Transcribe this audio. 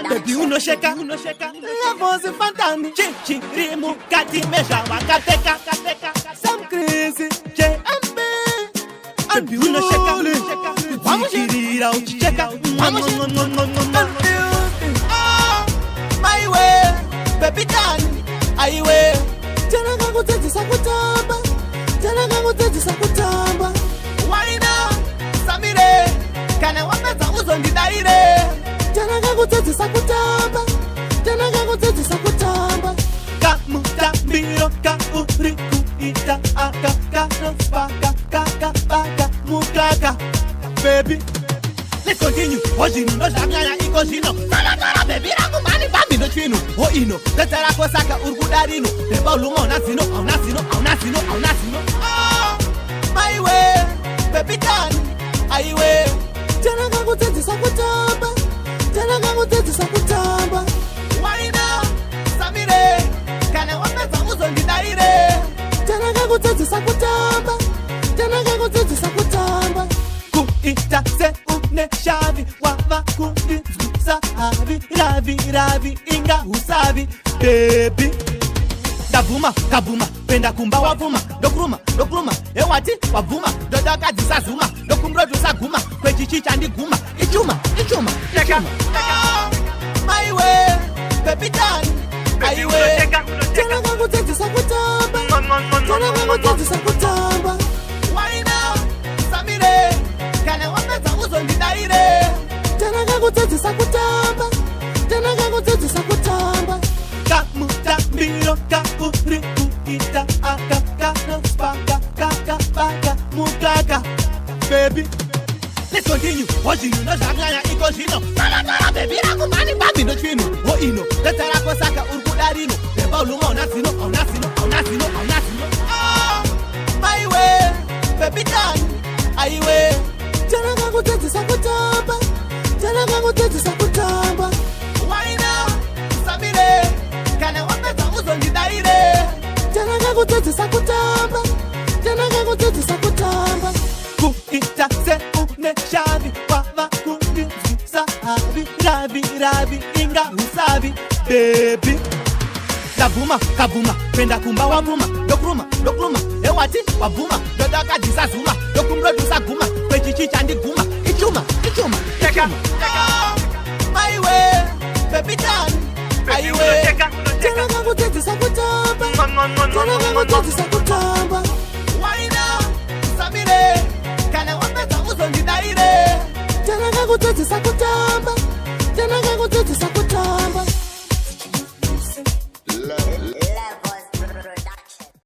Baby unosheka la voz fantani chirimu kati meja wakateka some crazy JMB baby unosheka vamos girira uchicheka vamos my way baby dani ai way tena ngakutedzisa kutamba why now samire kana wapedza uzondidaire tena ngakutedzisa kutamba kamutambiro kauri kuita akakarospaka kakapaka mukaka baby let's continue ojinu nozvanyanya iko zvino tora baby rangu mani bamino chino o ino tetera kosaka urkudarino beba ulumona zino auna zino my way baby dani ai way tena ngakutedzisa kutamba why now samire kana wapedza uzondidaire tena ngakutedzisa kutamba kuita se une shavi wava kundinzwisa ravi inga usavi baby kabuma penda kumba wavuma ndokuruma ewati wavuma ndodakadzisazuma ndokumrodusaguma kwechichicha ndiguma ichuma my way baby dani ai way tena ngakutedzisa kutamba why now samire kana wapedza uzondidaire tena ngakutedzisa kutamba kamutambiro kauri kuita akakarospaka kakapaka mukaka baby let's continue ojinu nozvanyanya iko zvino tora baby rangu mani bamino chino o ino tetera kosaka urkudarino beba ulumona zino auna zino my way baby dani ai way tena ngakutedzisa kutamba why now samire kana wapedza uzondidaire tena ngakutedzisa kutamba kuita se une shavi wava kundinzwisa ravi inga usavi baby kabuma penda kumba wavuma ndokuruma ewati wavuma ndodakadzisazuma ndokumrodusaguma kwechichicha ndiguma ichuma my way baby dani ai way tena ngakutedzisa kutamba why now samire kana wapedza uzondidaire tena ngakutedzisa